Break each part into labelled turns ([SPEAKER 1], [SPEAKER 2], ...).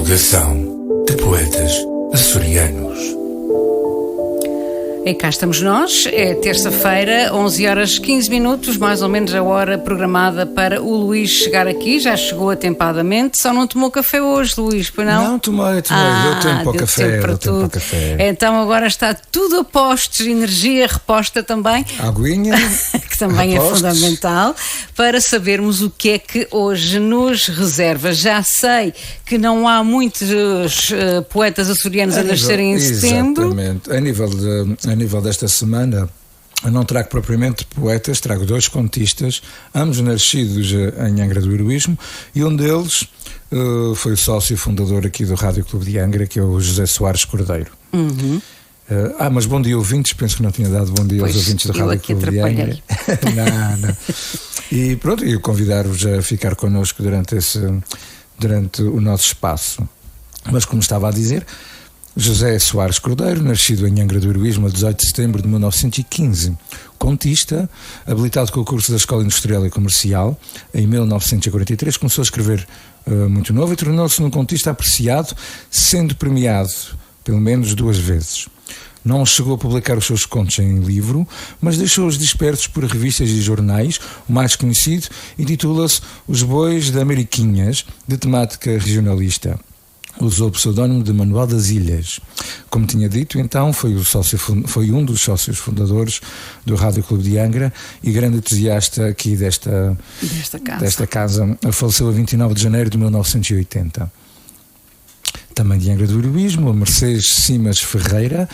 [SPEAKER 1] Saudação de poetas açorianos.
[SPEAKER 2] E cá estamos nós, é terça-feira, 11h15, mais ou menos a hora programada para o Luís chegar aqui. Já chegou atempadamente, só não tomou café hoje, Luís, pois não?
[SPEAKER 3] Não, tomei, eu tenho para o café,
[SPEAKER 2] Então agora está tudo a postos, energia reposta também.
[SPEAKER 3] Aguinha,
[SPEAKER 2] que também é fundamental, para sabermos o que é que hoje nos reserva. Já sei que não há muitos poetas açorianos a nascerem em setembro.
[SPEAKER 3] Exatamente, a nível desta semana, eu não trago propriamente poetas, trago dois contistas, ambos nascidos em Angra do Heroísmo, e um deles foi o sócio fundador aqui do Rádio Clube de Angra, que é o José Soares Cordeiro.
[SPEAKER 2] Uhum.
[SPEAKER 3] Mas bom dia, ouvintes. Penso que não tinha dado bom dia aos ouvintes do Rádio Clube de Angra. Não. E pronto, eu convidar-vos a ficar connosco durante o nosso espaço. Mas como estava a dizer, José Soares Cordeiro, nascido em Angra do Heroísmo a 18 de setembro de 1915, contista, habilitado com o curso da Escola Industrial e Comercial, em 1943, começou a escrever muito novo e tornou-se um contista apreciado, sendo premiado pelo menos 2 vezes. Não chegou a publicar os seus contos em livro, mas deixou-os dispersos por revistas e jornais. O mais conhecido intitula-se Os Bois da Ameriquinhas, de temática regionalista. Usou o pseudónimo de Manuel das Ilhas. Como tinha dito, então, foi um dos sócios fundadores do Rádio Clube de Angra e grande entusiasta aqui desta casa. Faleceu a 29 de janeiro de 1980. Também de Angra do Heroísmo, a Mercedes Simas Ferreira,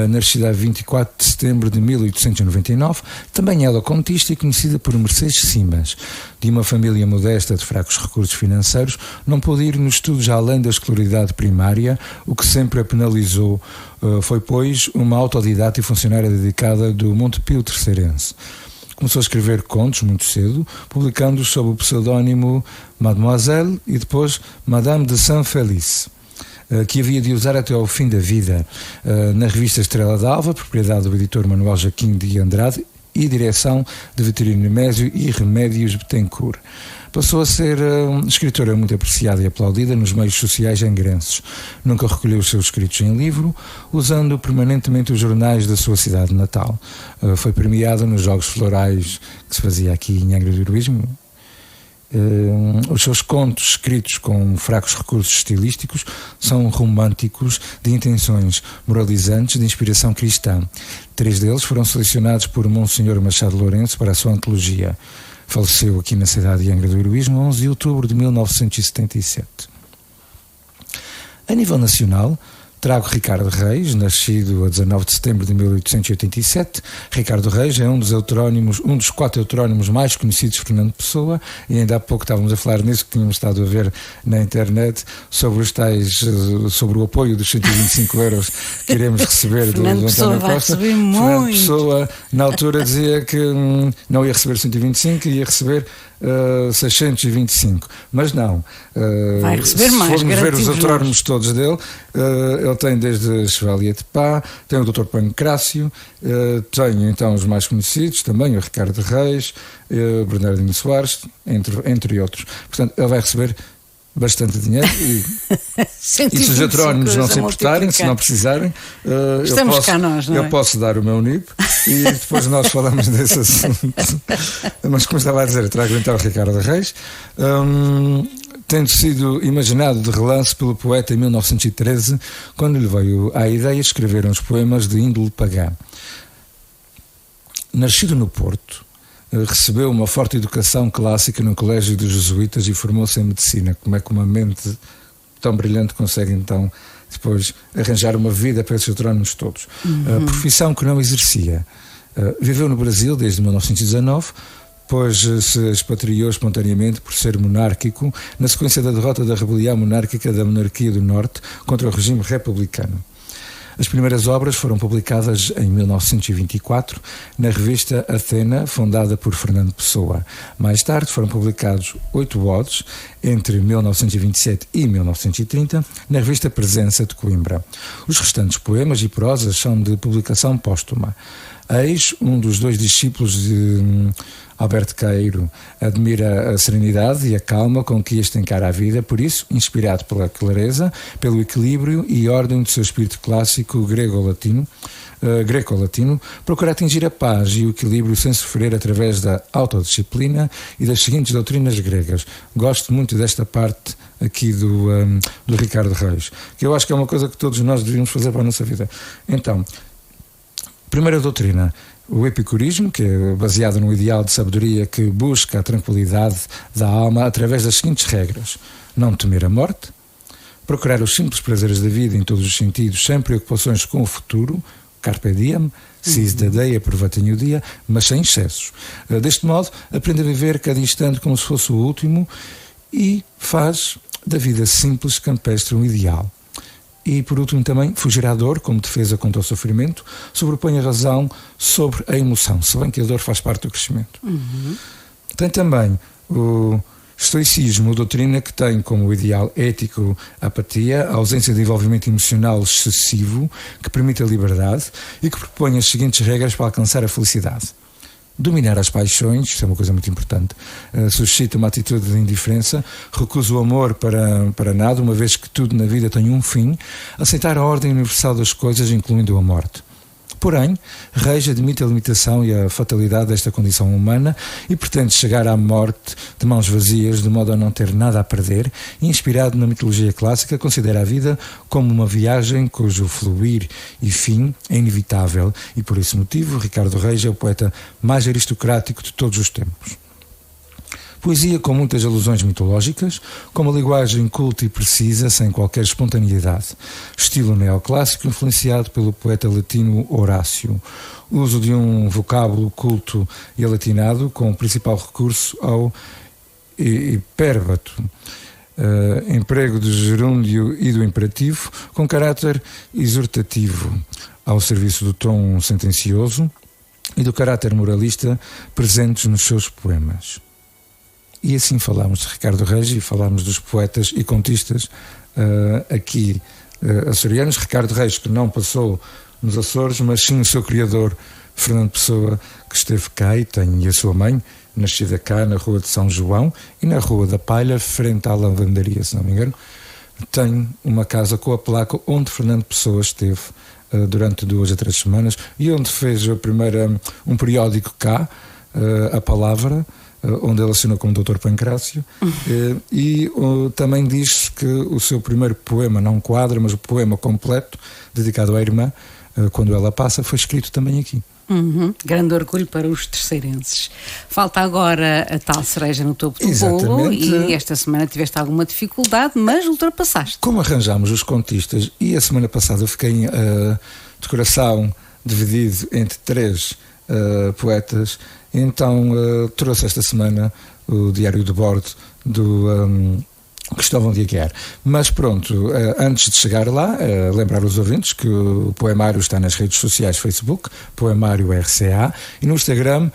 [SPEAKER 3] nascida a 24 de setembro de 1899, também ela contista e conhecida por Mercedes Simas. De uma família modesta de fracos recursos financeiros, não pôde ir nos estudos além da escolaridade primária, o que sempre a penalizou. Foi, pois, uma autodidata e funcionária dedicada do Montepio Terceirense. Começou a escrever contos muito cedo, publicando-os sob o pseudónimo Mademoiselle e depois Madame de Saint-Felice, que havia de usar até ao fim da vida, na revista Estrela d'Alva, propriedade do editor Manuel Jaquim de Andrade e direção de Vitorino Nemésio e Remédios Betancourt. Passou a ser escritora muito apreciada e aplaudida nos meios sociais angrenses. Nunca recolheu os seus escritos em livro, usando permanentemente os jornais da sua cidade natal. Foi premiada nos Jogos Florais que se fazia aqui em Angra do Heroísmo. Os seus contos, escritos com fracos recursos estilísticos, são românticos, de intenções moralizantes, de inspiração cristã. 3 deles foram selecionados por Monsenhor Machado Lourenço para a sua antologia. Faleceu aqui na cidade de Angra do Heroísmo, 11 de outubro de 1977. A nível nacional, trago Ricardo Reis, nascido a 19 de setembro de 1887. Ricardo Reis é um dos 4 heterónimos mais conhecidos de Fernando Pessoa, e ainda há pouco estávamos a falar nisso, que tínhamos estado a ver na internet, sobre o apoio dos 125 euros que iremos receber do António Costa. Fernando Pessoa, na altura, dizia que não ia receber 125, ia receber 625, mas não.
[SPEAKER 2] Vai receber mais.
[SPEAKER 3] Se formos ver os heterónimos todos dele, ele tem desde Chevalier de Pá, tem o Dr. Pancrácio, tem então os mais conhecidos também, o Ricardo Reis, Bernardino Soares, entre outros. Portanto, ele vai receber bastante dinheiro e se os heterónimos não se importarem, se não precisarem, eu posso dar o meu NIP e depois nós falamos desse assunto. Mas como estava a dizer, eu trago então o Ricardo Reis, tendo sido imaginado de relance pelo poeta em 1913, quando lhe veio à ideia de escrever uns poemas de índole pagã. Nascido no Porto, recebeu uma forte educação clássica no Colégio dos Jesuítas e formou-se em medicina. Como é que uma mente tão brilhante consegue então depois arranjar uma vida para esses heterónimos todos? Profissão que não exercia. Viveu no Brasil desde 1919, pois se expatriou espontaneamente por ser monárquico, na sequência da derrota da rebelião monárquica da monarquia do Norte contra o regime republicano. As primeiras obras foram publicadas em 1924 na revista Athena, fundada por Fernando Pessoa. Mais tarde foram publicados 8 odes, entre 1927 e 1930, na revista Presença de Coimbra. Os restantes poemas e prosas são de publicação póstuma. Eis um dos 2 discípulos de Alberto Queiro, admira a serenidade e a calma com que este encara a vida, por isso, inspirado pela clareza, pelo equilíbrio e ordem do seu espírito clássico greco-latino, procura atingir a paz e o equilíbrio sem sofrer através da autodisciplina e das seguintes doutrinas gregas. Gosto muito desta parte aqui do Ricardo Reis, que eu acho que é uma coisa que todos nós deveríamos fazer para a nossa vida. Então, primeira doutrina, o epicurismo, que é baseado no ideal de sabedoria que busca a tranquilidade da alma através das seguintes regras: não temer a morte, procurar os simples prazeres da vida em todos os sentidos, sem preocupações com o futuro, carpe diem, seize the day, aproveitem o dia, mas sem excessos. Deste modo, aprende a viver cada instante como se fosse o último e faz da vida simples, campestre, um ideal. E, por último, também, fugir à dor como defesa contra o sofrimento, sobrepõe a razão sobre a emoção, se bem que a dor faz parte do crescimento. Tem também o estoicismo, doutrina que tem como ideal ético a apatia, a ausência de envolvimento emocional excessivo, que permite a liberdade e que propõe as seguintes regras para alcançar a felicidade. Dominar as paixões, isto é uma coisa muito importante, suscita uma atitude de indiferença, recusa o amor para nada, uma vez que tudo na vida tem um fim, aceitar a ordem universal das coisas, incluindo a morte. Porém, Reis admite a limitação e a fatalidade desta condição humana e pretende chegar à morte de mãos vazias, de modo a não ter nada a perder, e, inspirado na mitologia clássica, considera a vida como uma viagem cujo fluir e fim é inevitável, e por esse motivo Ricardo Reis é o poeta mais aristocrático de todos os tempos. Poesia com muitas alusões mitológicas, com uma linguagem culta e precisa, sem qualquer espontaneidade. Estilo neoclássico influenciado pelo poeta latino Horácio. Uso de um vocábulo culto e alatinado, com o principal recurso ao hipérbato. Emprego do gerúndio e do imperativo, com caráter exortativo, ao serviço do tom sentencioso e do caráter moralista presentes nos seus poemas. E assim falámos de Ricardo Reis e falámos dos poetas e contistas aqui açorianos. Ricardo Reis, que não passou nos Açores, mas sim o seu criador, Fernando Pessoa, que esteve cá e tem a sua mãe, nascida cá na Rua de São João e na Rua da Palha, frente à lavandaria, se não me engano, tem uma casa com a placa onde Fernando Pessoa esteve durante 2 a 3 semanas e onde fez um periódico cá, A Palavra, onde ele assinou como Dr. Pancrácio, e também diz que o seu primeiro poema, não quadra, mas o poema completo, dedicado à irmã, quando ela passa, foi escrito também aqui.
[SPEAKER 2] Grande orgulho para os terceirenses. Falta agora a tal cereja no topo do bolo e esta semana tiveste alguma dificuldade, mas ultrapassaste.
[SPEAKER 3] Como arranjámos os contistas e a semana passada eu fiquei de coração dividido entre 3 poetas, então trouxe esta semana o diário de bordo do Cristóvão de Aguiar. Mas pronto, antes de chegar lá, lembrar os ouvintes que o poemário está nas redes sociais, Facebook, Poemário RCA, e no Instagram,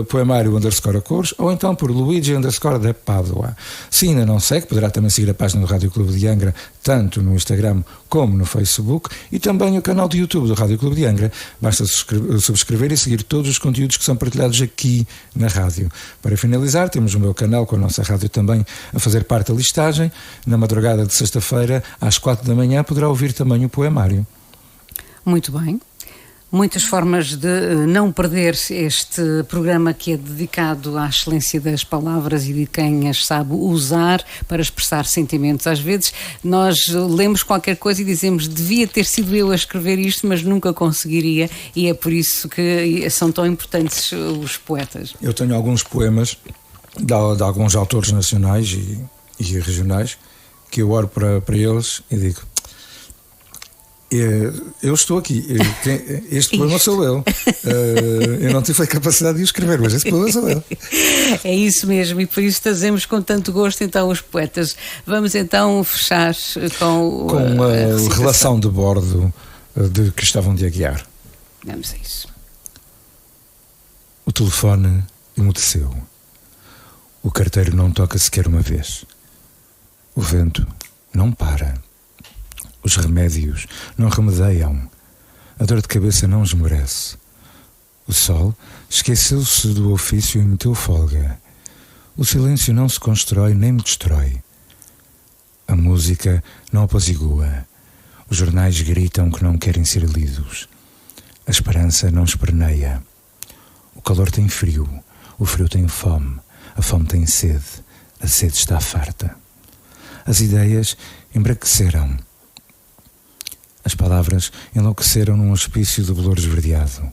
[SPEAKER 3] Poemário_Acores, ou então por Luigi_de Pádua. Se ainda não segue, poderá também seguir a página do Rádio Clube de Angra, tanto no Instagram como no Facebook, e também o canal do YouTube do Rádio Clube de Angra. Basta subscrever e seguir todos os conteúdos que são partilhados aqui na rádio. Para finalizar, temos o meu canal com a nossa rádio também a fazer parte da listagem. Na madrugada de sexta-feira, às 4 da manhã, poderá ouvir também o poemário.
[SPEAKER 2] Muito bem. Muitas formas de não perder este programa que é dedicado à excelência das palavras e de quem as sabe usar para expressar sentimentos. Às vezes nós lemos qualquer coisa e dizemos devia ter sido eu a escrever isto, mas nunca conseguiria, e é por isso que são tão importantes os poetas.
[SPEAKER 3] Eu tenho alguns poemas de alguns autores nacionais e regionais que eu oro para eles e digo: eu estou aqui, este poema sou eu. Eu não tive a capacidade de o escrever, mas este poema sou eu.
[SPEAKER 2] É isso mesmo, e por isso trazemos com tanto gosto então os poetas. Vamos então fechar com
[SPEAKER 3] a relação de bordo de Cristóvão de Aguiar.
[SPEAKER 2] Vamos a isso.
[SPEAKER 3] O telefone emudeceu. O carteiro não toca sequer uma vez. O vento não para. Os remédios não remedeiam. A dor de cabeça não esmorece. O sol esqueceu-se do ofício e meteu folga. O silêncio não se constrói nem me destrói. A música não apazigua. Os jornais gritam que não querem ser lidos. A esperança não esperneia. O calor tem frio, o frio tem fome, a fome tem sede, a sede está farta. As ideias embraqueceram. As palavras enlouqueceram num hospício de bolor esverdeado.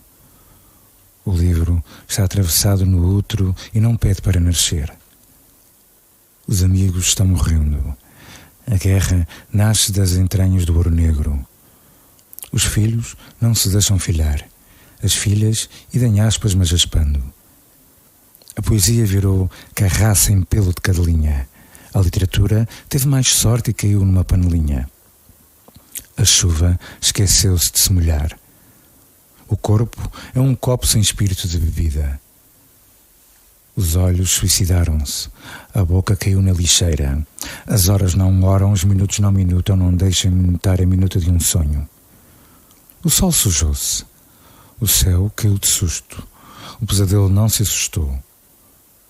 [SPEAKER 3] O livro está atravessado no útero e não pede para nascer. Os amigos estão morrendo. A guerra nasce das entranhas do ouro negro. Os filhos não se deixam filhar. As filhas idem aspas mas raspando. A poesia virou carraça em pelo de cadelinha. A literatura teve mais sorte e caiu numa panelinha. A chuva esqueceu-se de se molhar. O corpo é um copo sem espírito de bebida. Os olhos suicidaram-se. A boca caiu na lixeira. As horas não oram, os minutos não minutam, não deixam minutar a minuta de um sonho. O sol sujou-se. O céu caiu de susto. O pesadelo não se assustou.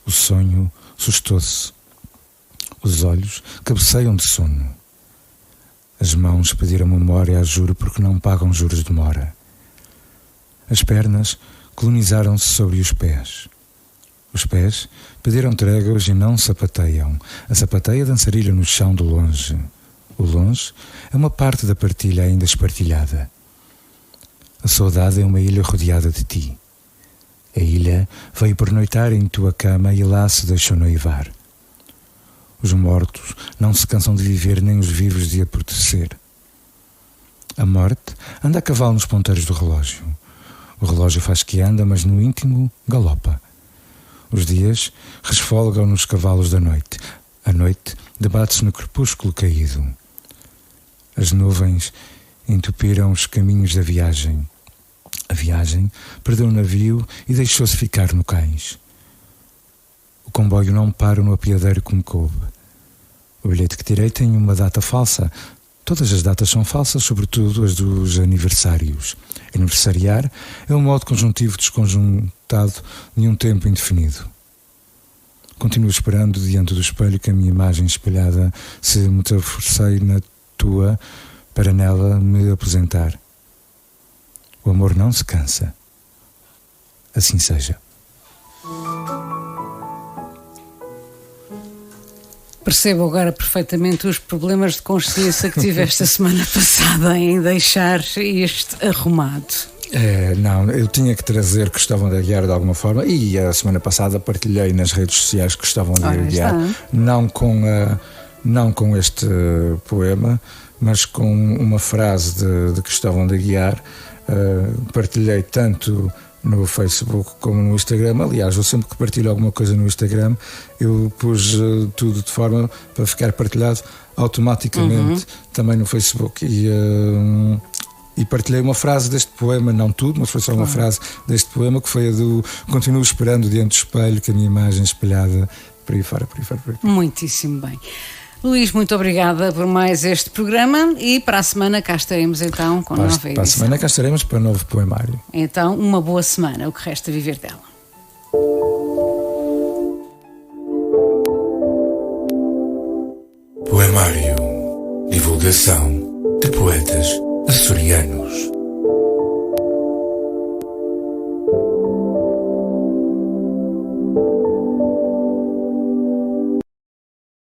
[SPEAKER 3] O sonho sustou-se. Os olhos cabeceiam de sono. As mãos pediram memória a juro porque não pagam juros de mora. As pernas colonizaram-se sobre os pés. Os pés pediram tréguas e não sapateiam. A sapateia dançarilha no chão do longe. O longe é uma parte da partilha ainda espartilhada. A saudade é uma ilha rodeada de ti. A ilha veio pernoitar em tua cama e lá se deixou noivar. Os mortos não se cansam de viver, nem os vivos de apodrecer. A morte anda a cavalo nos ponteiros do relógio. O relógio faz que anda, mas no íntimo galopa. Os dias resfolgam nos cavalos da noite. A noite debate-se no crepúsculo caído. As nuvens entupiram os caminhos da viagem. A viagem perdeu o navio e deixou-se ficar no cais. O comboio não para no apiadeiro como coube. O bilhete que tirei tem uma data falsa. Todas as datas são falsas, sobretudo as dos aniversários. Aniversariar é um modo conjuntivo desconjuntado de um tempo indefinido. Continuo esperando diante do espelho que a minha imagem espelhada se metamorfoseie na tua para nela me apresentar. O amor não se cansa. Assim seja.
[SPEAKER 2] Percebo agora perfeitamente os problemas de consciência que tive esta semana passada em deixar este arrumado.
[SPEAKER 3] Não, eu tinha que trazer Cristóvão da Aguiar de alguma forma e a semana passada partilhei nas redes sociais Cristóvão da Aguiar, não com este poema, mas com uma frase de Cristóvão da Aguiar. Partilhei tanto no Facebook como no Instagram. Aliás, eu sempre que partilho alguma coisa no Instagram, eu pus tudo de forma para ficar partilhado automaticamente também no Facebook. E partilhei uma frase deste poema, não tudo, mas foi só uma frase deste poema, que foi a do: continuo esperando diante do espelho que a minha imagem espelhada por aí fora.
[SPEAKER 2] Muitíssimo bem. Luís, muito obrigada por mais este programa e para a semana cá estaremos então com nova edição.
[SPEAKER 3] Para a semana cá estaremos para um novo poemário.
[SPEAKER 2] Então, uma boa semana, o que resta viver dela.
[SPEAKER 1] Poemário. Divulgação de poetas açorianos.